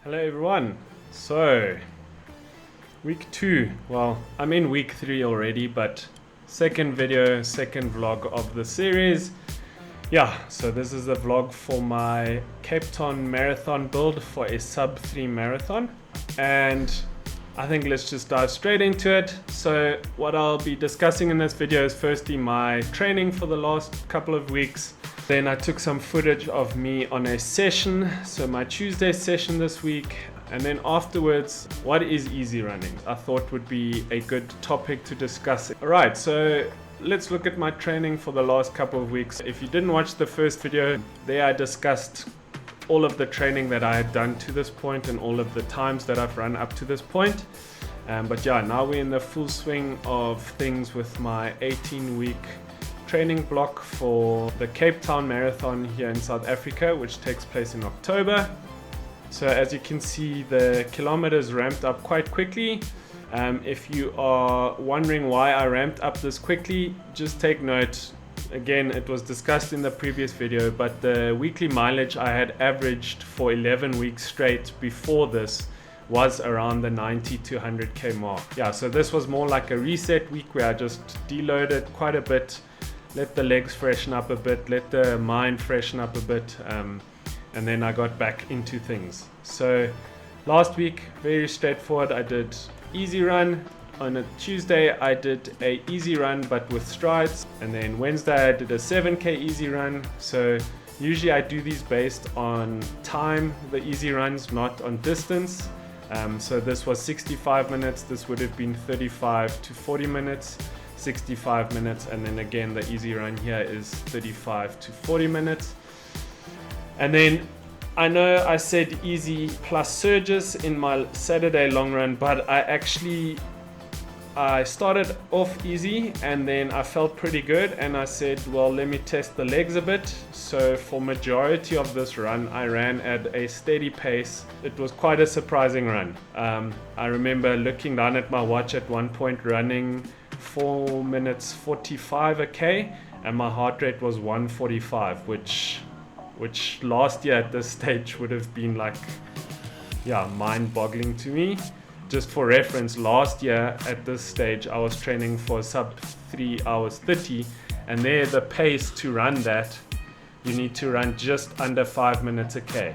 Hello everyone. So, week 2. Well, I'm in week 3 already, but second video, second vlog of the series. Yeah, so this is the vlog for my Cape Town marathon build for a sub 3 marathon. And I think let's just dive straight into it. So what I'll be discussing in this video is firstly my training for the last couple of weeks. Then I took some footage of me on a session, so my Tuesday session this week. And then afterwards, what is easy running? I thought would be a good topic to discuss. Alright, so let's look at my training for the last couple of weeks. If you didn't watch the first video, there I discussed all of the training that I had done to this point and all of the times that I've run up to this point. But yeah, now we're in the full swing of things with my 18-week training block for the Cape Town Marathon here in South Africa, which takes place in October. So as you can see, the kilometers ramped up quite quickly. If you are wondering why I ramped up this quickly, just take note. Again, it was discussed in the previous video, but the weekly mileage I had averaged for 11 weeks straight before this was around the 90 to 100k mark. Yeah, so this was more like a reset week where I just deloaded quite a bit, let the legs freshen up a bit, let the mind freshen up a bit, and then I got back into things. So last week, very straightforward. I did easy run. On a Tuesday, I did a easy run but with strides, and then Wednesday I did a 7k easy run. So usually I do these based on time, the easy runs, not on distance. So this was 65 minutes, this would have been 35 to 40 minutes, 65 minutes, and then again the easy run here is 35 to 40 minutes. And then I know I said easy plus surges in my Saturday long run, but I started off easy and then I felt pretty good, and I said, well, let me test the legs a bit. So for majority of this run, I ran at a steady pace. It was quite a surprising run. I remember looking down at my watch at one point, running 4 minutes 45 a k, and my heart rate was 145, which last year at this stage would have been like, yeah, mind-boggling to me. Just for reference, last year at this stage I was training for sub 3 hours 30, and there the pace to run that, you need to run just under 5 minutes a k.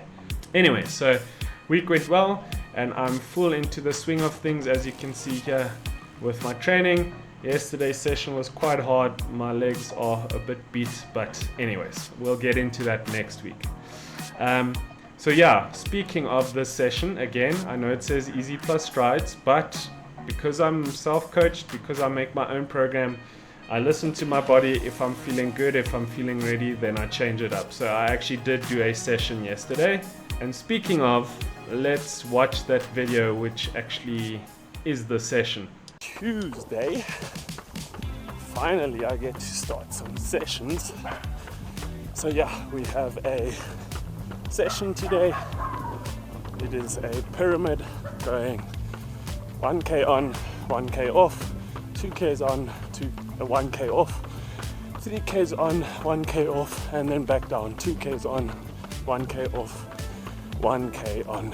Anyway, so week went well and I'm full into the swing of things, as you can see here with my training. Yesterday's session was quite hard, my legs are a bit beat, but anyways, we'll get into that next week. So yeah, speaking of this session, again, I know it says easy plus strides, but because I'm self-coached, because I make my own program, I listen to my body. If I'm feeling good, if I'm feeling ready, then I change it up. So I actually did do a session yesterday. And speaking of, let's watch that video, which actually is the session. Tuesday, finally I get to start some sessions. So yeah, we have a session today. It is a pyramid going 1k on, 1k off, 2k's on, 1k off, 3k's on, 1k off, and then back down, 2k's on, 1k off, 1k on,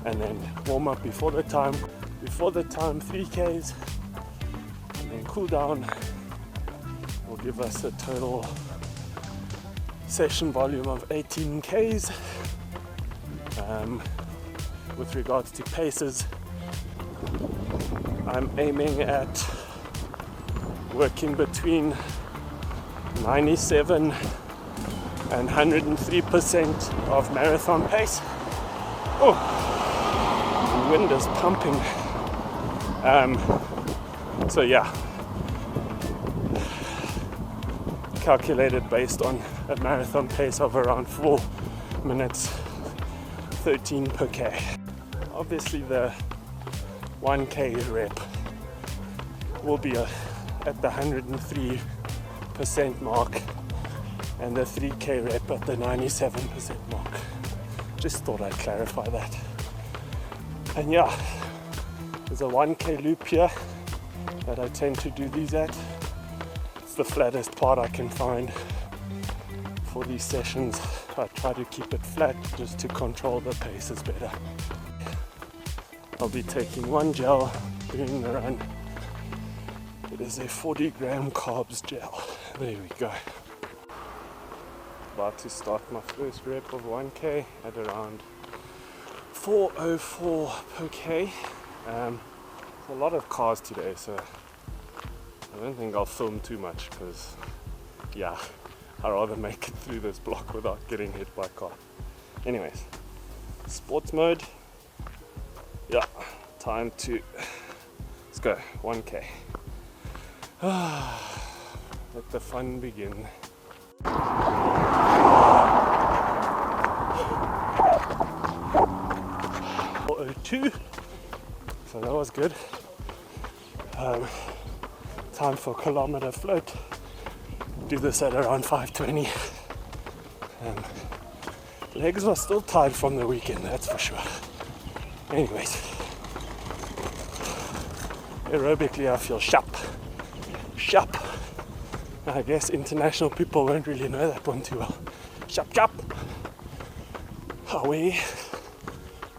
and then warm up before the time 3k's, and then cool down will give us a total session volume of 18k's. With regards to paces, I'm aiming at working between 97 and 103% of marathon pace. Oh, the wind is pumping. So yeah, calculated based on a marathon pace of around 4 minutes 13 per k. Obviously the 1k rep will be at the 103% mark, and the 3k rep at the 97% mark. Just thought I'd clarify that. And yeah, there's a 1k loop here that I tend to do these at. It's the flattest part I can find for these sessions. I try try to keep it flat just to control the paces better. I'll be taking 1 gel during the run. It is a 40 gram carbs gel. There we go. About to start my first rep of 1k at around 4:04 per k. There's a lot of cars today, so I don't think I'll film too much because, yeah, I'd rather make it through this block without getting hit by a car. Anyways, sports mode. Yeah, time to, let's go, 1k. Let the fun begin. 4:02, so that was good. Time for kilometer float. Do this at around 5:20. Legs are still tired from the weekend, that's for sure. Anyways, aerobically I feel sharp. I guess international people won't really know that one too well. Sharp. Away.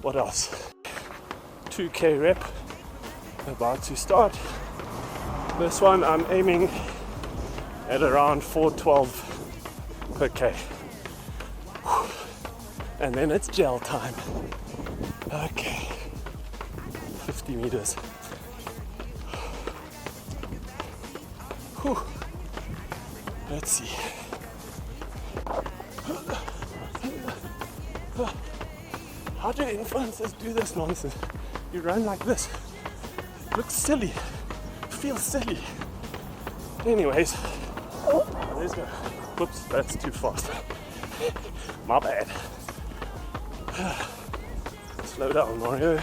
What else? 2k rep. About to start. This one I'm aiming at around 4:12 per k. And then it's gel time. Okay. 50 meters. Whew. Let's see. How do influencers do this nonsense? You run like this. It looks silly. It feels silly. Anyways, let's go. Whoops, that's too fast. My bad. Slow down, Mario.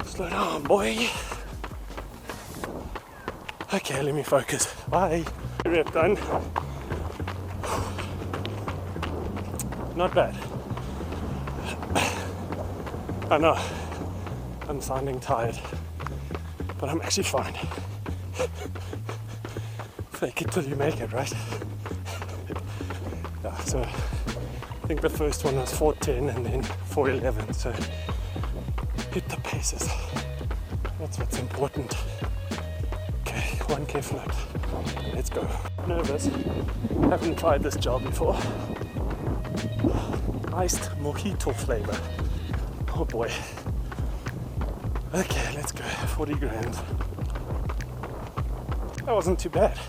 Slow down, boy. Okay, let me focus. Bye. Rep done. Not bad. I know I'm sounding tired, but I'm actually fine. Fake it till you make it, right? Yeah, so I think the first one was 4:10 and then 4:11, so hit the paces. That's what's important. Okay, 1k float. Let's go. Nervous. Haven't tried this gel before. Iced mojito flavor. Oh boy. Okay, let's go. 40 grams. That wasn't too bad.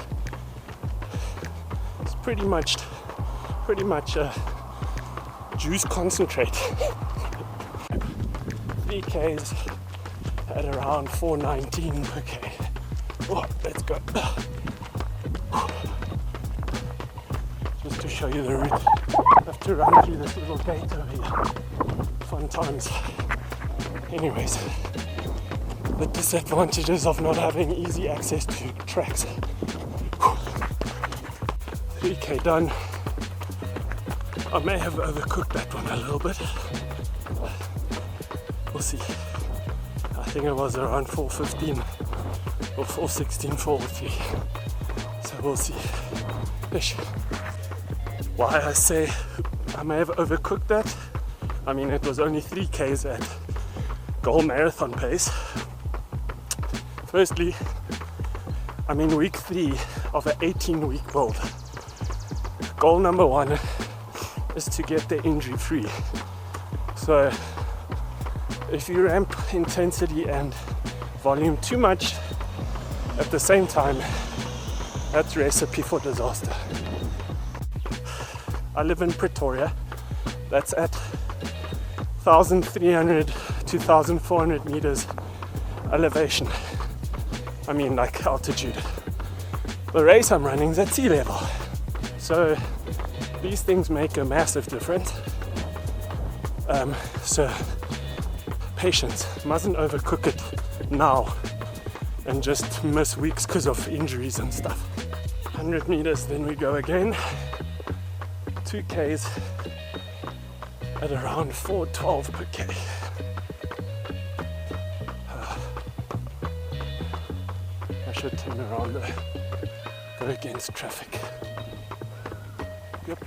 It's pretty much juice concentrate. 3Ks at around 4:19 per k. Oh, let's go. Just to show you the route, I have to run through this little gate over here. Fun times. Anyways, the disadvantages of not having easy access to tracks. 3k done. I may have overcooked that one a little bit. We'll see. I think it was around 4:15 or 4:16, 4:03. So we'll see. Ish. Why I say I may have overcooked that, I mean it was only 3Ks at goal marathon pace. Firstly, I'm in week 3 of an 18-week build. Goal number 1 is to get the injury free. So if you ramp intensity and volume too much at the same time, that's recipe for disaster. I live in Pretoria. That's at 1,300 to 1,400 meters elevation. I mean, like altitude. The race I'm running is at sea level. So these things make a massive difference. So patience, mustn't overcook it now and just miss weeks because of injuries and stuff. 100 meters, then we go again. 2Ks at around 4:12 per k. I should turn around there, go against traffic. Yep.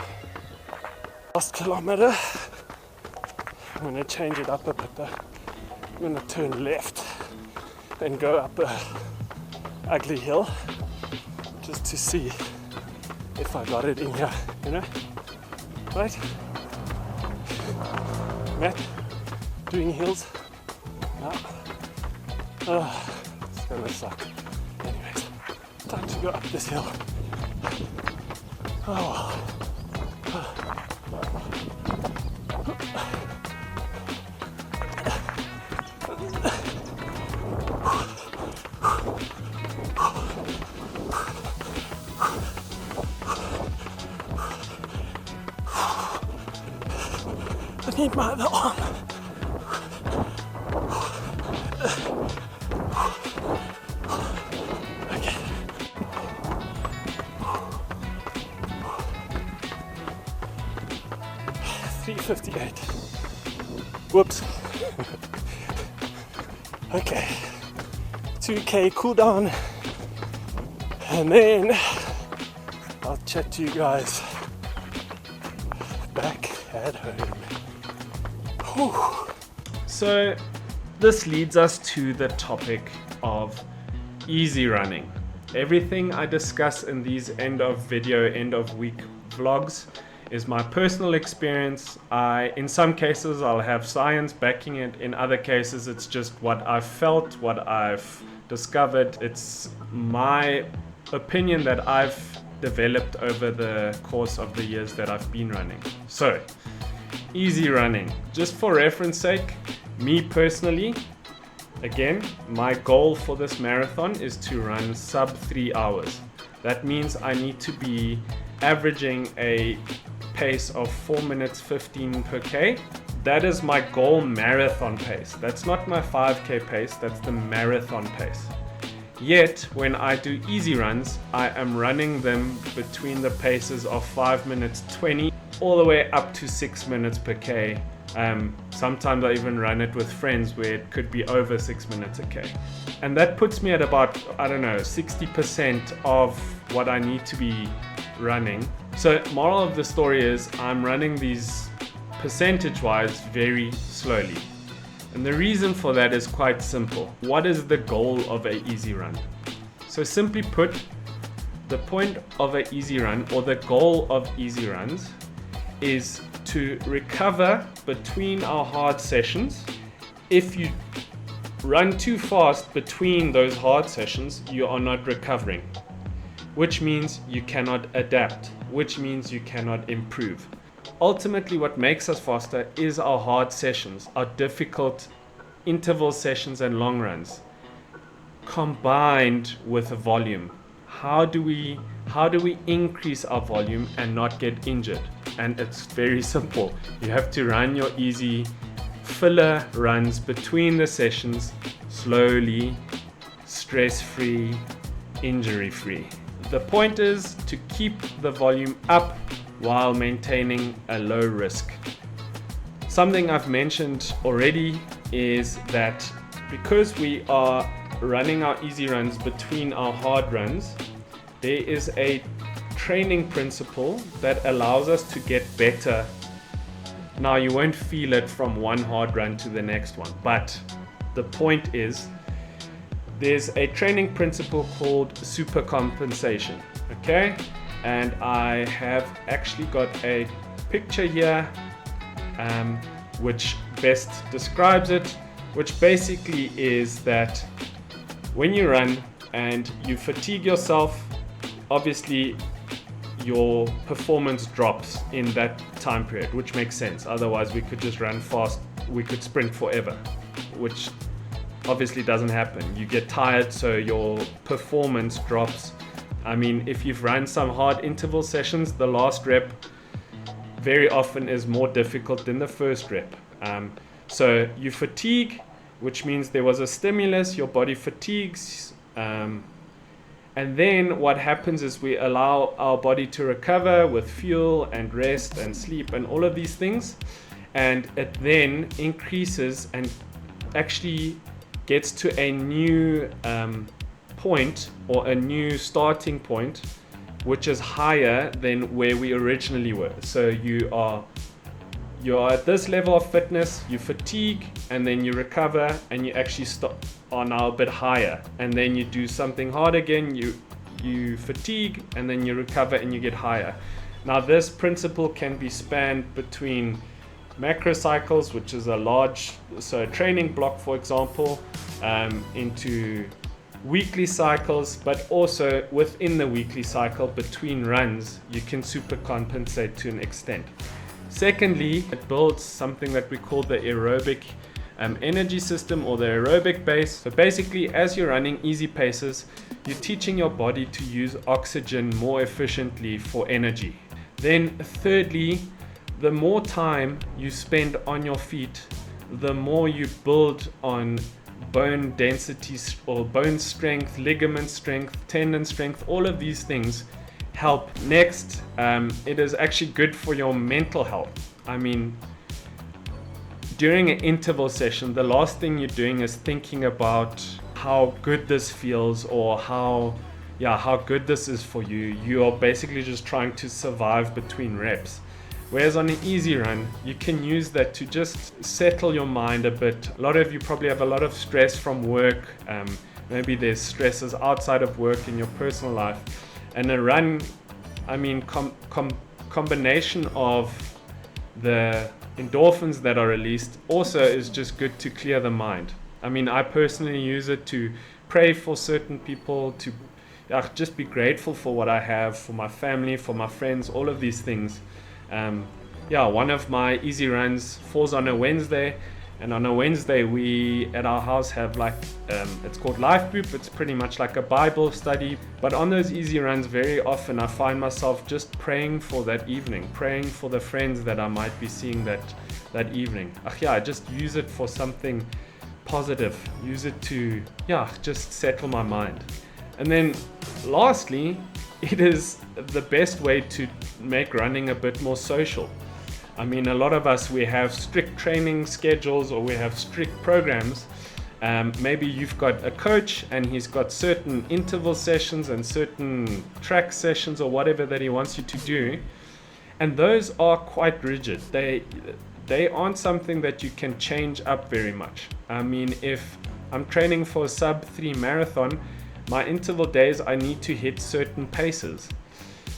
Last kilometer, I'm going to change it up a bit though. I'm going to turn left and go up a ugly hill just to see if I got it in here, you know? Right? Matt, doing hills? No. Oh, it's gonna suck. Anyways, time to go up this hill. Oh. I need my other arm. Okay. $3.58. Whoops. Okay. 2K cool down. And then I'll chat to you guys back at home. Whew. So this leads us to the topic of easy running. Everything I discuss in these end of video, end of week vlogs is my personal experience. In some cases I'll have science backing it. In other cases it's just what I've felt, what I've discovered. It's my opinion that I've developed over the course of the years that I've been running. So easy running, just for reference sake, me personally, again, my goal for this marathon is to run sub 3 hours. That means I need to be averaging a pace of 4 minutes 15 per K. That is my goal marathon pace. That's not my 5K pace, that's the marathon pace. Yet, when I do easy runs, I am running them between the paces of 5 minutes 20 all the way up to 6 minutes per K. Sometimes I even run it with friends where it could be over 6 minutes a K. And that puts me at about, 60% of what I need to be running. So moral of the story is I'm running these percentage-wise very slowly. And the reason for that is quite simple. What is the goal of an easy run? So simply put, the point of an easy run, or the goal of easy runs, is to recover between our hard sessions. If you run too fast between those hard sessions, you are not recovering, which means you cannot adapt, which means you cannot improve. Ultimately, what makes us faster is our hard sessions, our difficult interval sessions and long runs, combined with volume. How do we increase our volume and not get injured? And it's very simple. You have to run your easy filler runs between the sessions slowly, stress-free, injury-free. The point is to keep the volume up while maintaining a low risk. Something I've mentioned already is that because we are running our easy runs between our hard runs, there is a training principle that allows us to get better. Now you won't feel it from one hard run to the next one, but the point is there's a training principle called supercompensation, okay? And I have actually got a picture here which best describes it, which basically is that when you run and you fatigue yourself, obviously your performance drops in that time period, which makes sense. Otherwise we could just run fast, we could sprint forever, which obviously doesn't happen. You get tired, so your performance drops. I mean, if you've run some hard interval sessions, the last rep very often is more difficult than the first rep. So you fatigue, which means there was a stimulus, your body fatigues, and then what happens is we allow our body to recover with fuel and rest and sleep and all of these things, and it then increases and actually gets to a new point, or a new starting point, which is higher than where we originally were. So you are you're at this level of fitness, you fatigue, and then you recover, and you actually are now a bit higher. And then you do something hard again, you fatigue, and then you recover and you get higher. Now this principle can be spanned between macrocycles, which is a training block, for example, into weekly cycles, but also within the weekly cycle between runs, you can supercompensate to an extent. Secondly, it builds something that we call the aerobic energy system, or the aerobic base. So basically, as you're running easy paces, you're teaching your body to use oxygen more efficiently for energy. Then thirdly, the more time you spend on your feet, the more you build on bone density or bone strength, ligament strength, tendon strength. All of these things help. Next, it is actually good for your mental health. I mean, during an interval session, the last thing you're doing is thinking about how good this feels or how good this is for you. You are basically just trying to survive between reps. Whereas on an easy run, you can use that to just settle your mind a bit. A lot of you probably have a lot of stress from work. Maybe there's stresses outside of work in your personal life. And a run, I mean, combination of the endorphins that are released also is just good to clear the mind. I mean, I personally use it to pray for certain people, to just be grateful for what I have, for my family, for my friends, all of these things. One of my easy runs falls on a Wednesday, and on a Wednesday we at our house have it's called Life Group. It's pretty much like a Bible study, but on those easy runs very often I find myself just praying for that evening, praying for the friends that I might be seeing that evening. I just use it for something positive, use it to just settle my mind. And then lastly, it is the best way to make running a bit more social. I mean, a lot of us, we have strict training schedules or we have strict programs. Maybe you've got a coach and he's got certain interval sessions and certain track sessions or whatever that he wants you to do. And those are quite rigid. They aren't something that you can change up very much. I mean, if I'm training for a sub-3 marathon, my interval days, I need to hit certain paces.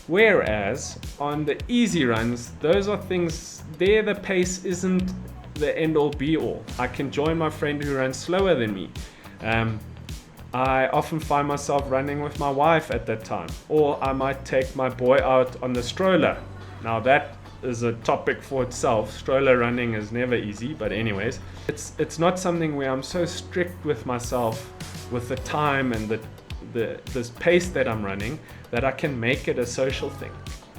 Whereas on the easy runs, those are things, there the pace isn't the end all be all. I can join my friend who runs slower than me. I often find myself running with my wife at that time, or I might take my boy out on the stroller. Now that is a topic for itself. Stroller running is never easy, but anyways, it's not something where I'm so strict with myself with the time and this pace that I'm running, that I can make it a social thing.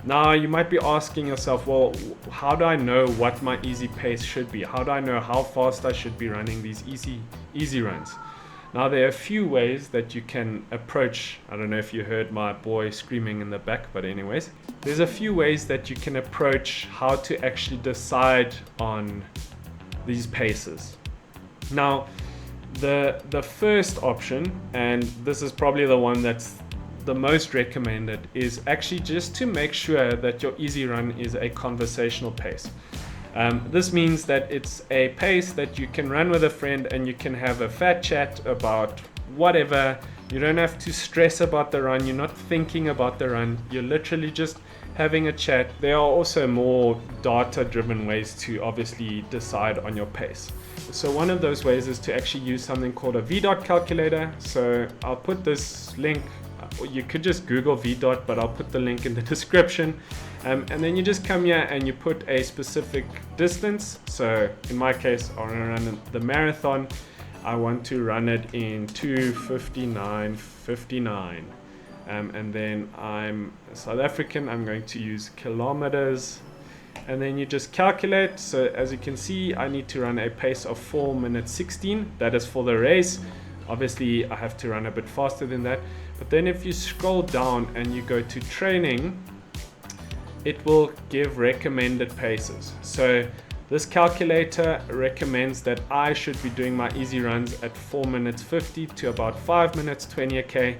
Now you might be asking yourself, well, how do I know what my easy pace should be? How do I know how fast I should be running these easy runs? Now there are a few ways that you can approach. I don't know if you heard my boy screaming in the back, but anyways, there's a few ways that you can approach how to actually decide on these paces. Now, the first option, and this is probably the one that's the most recommended, is actually just to make sure that your easy run is a conversational pace. This means that it's a pace that you can run with a friend and you can have a fat chat about whatever. You don't have to stress about the run. You're not thinking about the run. You're literally just having a chat. There are also more data-driven ways to obviously decide on your pace. So one of those ways is to actually use something called a VDOT calculator. So I'll put this link, you could just Google VDOT, but I'll put the link in the description. And then you just come here and you put a specific distance. So in my case, I want to run the marathon. I want to run it in 2:59:59. And then I'm South African, I'm going to use kilometers. And then you just calculate. So as you can see, I need to run a pace of 4 minutes 16. That is for the race. Obviously, I have to run a bit faster than that. But then if you scroll down and you go to training, it will give recommended paces. So this calculator recommends that I should be doing my easy runs at 4 minutes 50 to about 5 minutes 20 a K.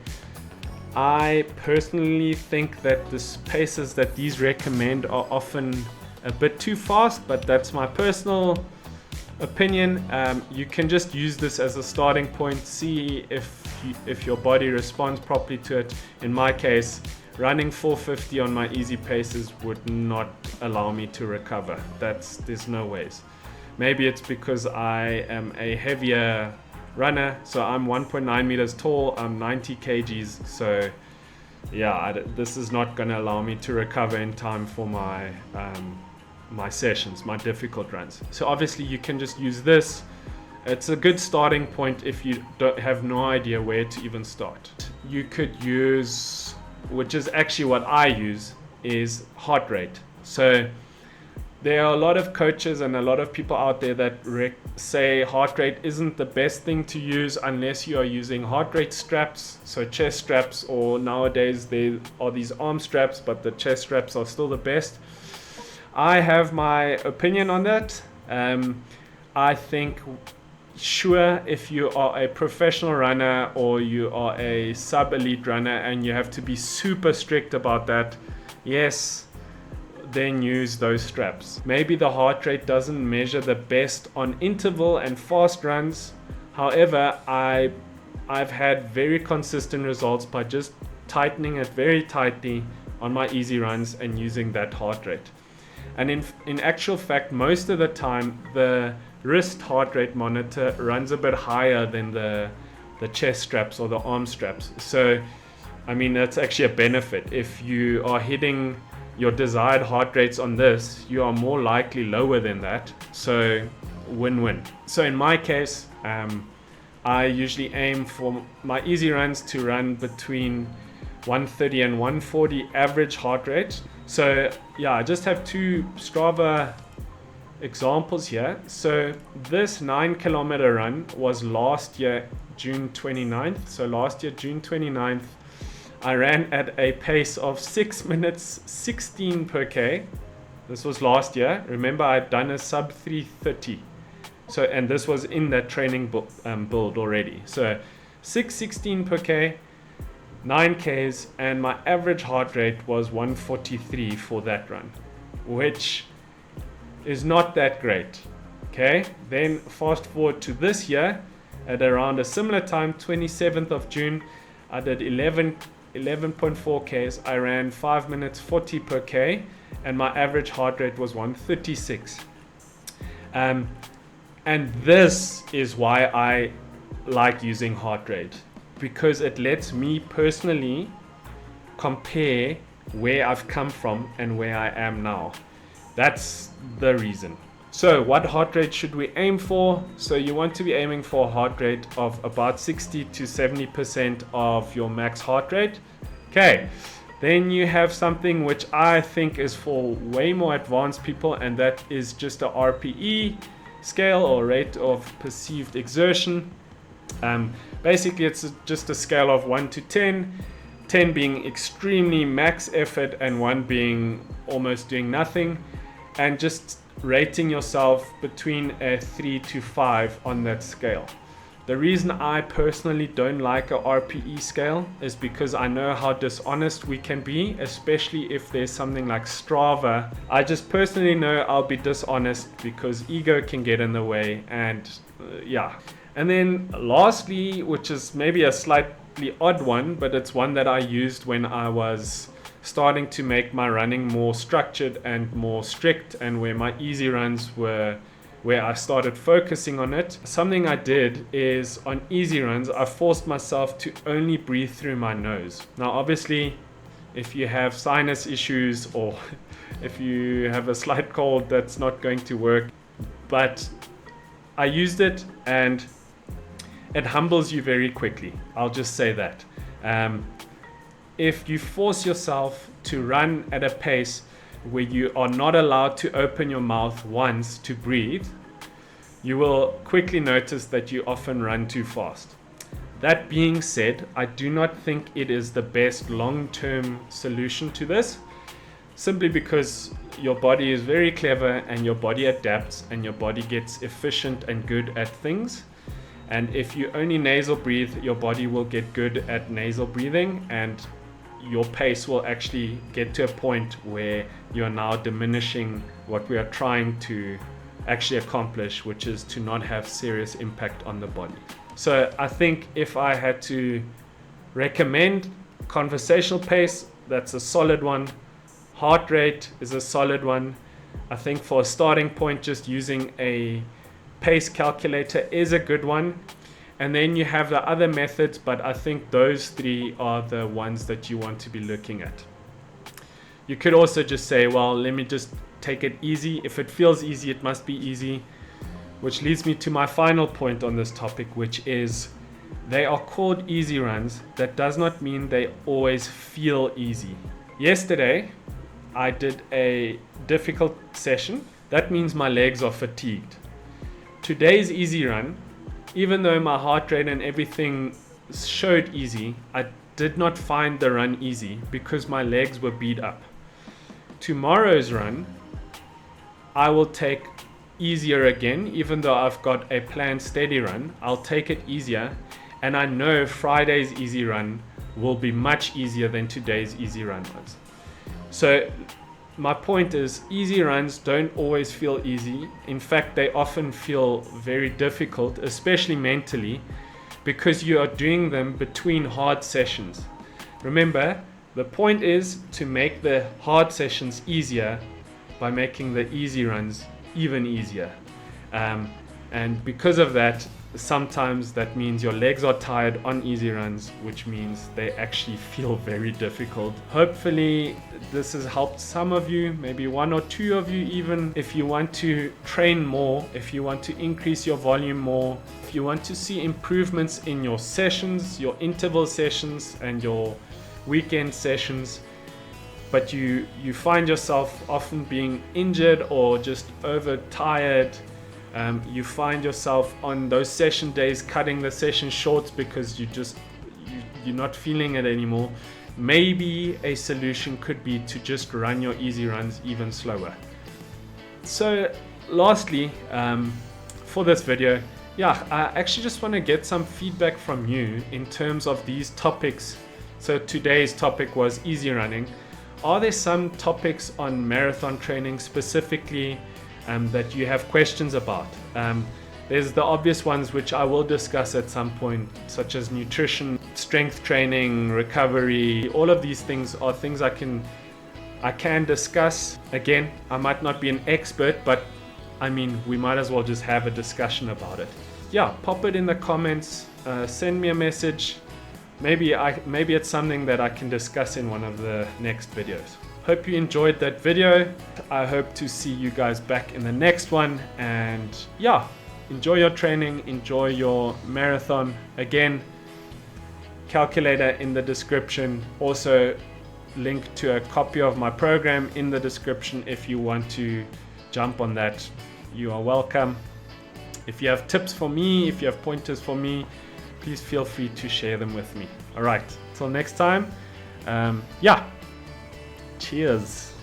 I personally think that the paces that these recommend are often a bit too fast, but that's my personal opinion. You can just use this as a starting point, see if your body responds properly to it. In my case, running 450 on my easy paces would not allow me to recover. There's no ways. Maybe it's because I am a heavier runner, so I'm 1.9 meters tall, I'm 90 kgs, so yeah, this is not going to allow me to recover in time for my my sessions, my difficult runs. So obviously you can just use this. It's a good starting point if you have no idea where to even start. You could use, which is actually what I use, is heart rate. So there are a lot of coaches and a lot of people out there that say heart rate isn't the best thing to use unless you are using heart rate straps, so chest straps, or nowadays there are these arm straps, but the chest straps are still the best. I have my opinion on that. I think, sure, if you are a professional runner or you are a sub-elite runner and you have to be super strict about that, yes, then use those straps. Maybe the heart rate doesn't measure the best on interval and fast runs. However, I've had very consistent results by just tightening it very tightly on my easy runs and using that heart rate. And in actual fact, most of the time, the wrist heart rate monitor runs a bit higher than the chest straps or the arm straps. So, I mean, that's actually a benefit. If you are hitting your desired heart rates on this, you are more likely lower than that. So win-win. So in my case, I usually aim for my easy runs to run between 130 and 140 average heart rate. So yeah, I just have two Strava examples here. So this 9-kilometer run was last year, June 29th. So last year, June 29th, I ran at a pace of 6 minutes 16 per K. This was last year. Remember, I'd done a sub 3:30. So, and this was in that training build already. So 6:16 per K, 9 Ks, and my average heart rate was 143 for that run, which is not that great. Okay, then fast forward to this year at around a similar time, 27th of June, I did 11.4 Ks. I ran 5 minutes 40 per K, and my average heart rate was 136. And this is why I like using heart rate, because it lets me personally compare where I've come from and where I am now. That's the reason. So what heart rate should we aim for? So you want to be aiming for a heart rate of about 60 to 70% of your max heart rate. Okay, then you have something which I think is for way more advanced people, and that is just a RPE scale, or rate of perceived exertion. Basically it's just a scale of 1 to 10, 10 being extremely max effort and 1 being almost doing nothing, and just rating yourself between a 3 to 5 on that scale. The reason I personally don't like a RPE scale is because I know how dishonest we can be, especially if there's something like Strava. I just personally know I'll be dishonest because ego can get in the way, and yeah. And then lastly, which is maybe a slightly odd one, but it's one that I used when I was starting to make my running more structured and more strict, and where my easy runs were where I started focusing on it. Something I did is on easy runs, I forced myself to only breathe through my nose. Now obviously, if you have sinus issues or if you have a slight cold, that's not going to work. But I used it and it humbles you very quickly. I'll just say that. If you force yourself to run at a pace where you are not allowed to open your mouth once to breathe, you will quickly notice that you often run too fast. That being said, I do not think it is the best long-term solution to this, simply because your body is very clever and your body adapts and your body gets efficient and good at things. And if you only nasal breathe, your body will get good at nasal breathing, and your pace will actually get to a point where you're now diminishing what we are trying to actually accomplish, which is to not have serious impact on the body. So I think if I had to recommend conversational pace, that's a solid one. Heart rate is a solid one. I think for a starting point, just using a pace calculator is a good one. And then you have the other methods, but I think those three are the ones that you want to be looking at. You could also just say, well, let me just take it easy. If it feels easy, it must be easy. Which leads me to my final point on this topic, which is they are called easy runs. That does not mean they always feel easy. Yesterday, I did a difficult session. That means my legs are fatigued. Today's easy run, even though my heart rate and everything showed easy, I did not find the run easy because my legs were beat up. Tomorrow's run, I will take easier again, even though I've got a planned steady run. I'll take it easier, and I know Friday's easy run will be much easier than today's easy run was. So my point is, easy runs don't always feel easy. In fact, they often feel very difficult, especially mentally, because you are doing them between hard sessions. Remember, the point is to make the hard sessions easier by making the easy runs even easier. And because of that, sometimes that means your legs are tired on easy runs, which means they actually feel very difficult. Hopefully this has helped some of you, maybe one or two of you even. If you want to train more, if you want to increase your volume more, if you want to see improvements in your sessions, your interval sessions and your weekend sessions, but you find yourself often being injured or just overtired, you find yourself on those session days cutting the session short because you're not feeling it anymore, maybe a solution could be to just run your easy runs even slower. So lastly, for this video, I actually just want to get some feedback from you in terms of these topics. So today's topic was easy running. Are there some topics on marathon training specifically that you have questions about? There's the obvious ones which I will discuss at some point, such as nutrition, strength training, recovery. All of these things are things I can discuss. Again, I might not be an expert, but I mean, we might as well just have a discussion about it. Pop it in the comments, send me a message. Maybe it's something that I can discuss in one of the next videos. Hope you enjoyed that video. I hope to see you guys back in the next one. And enjoy your training, enjoy your marathon. Again, calculator in the description. Also, link to a copy of my program in the description if you want to jump on that. You are welcome. If you have tips for me, if you have pointers for me, please feel free to share them with me. All right, till next time. Cheers.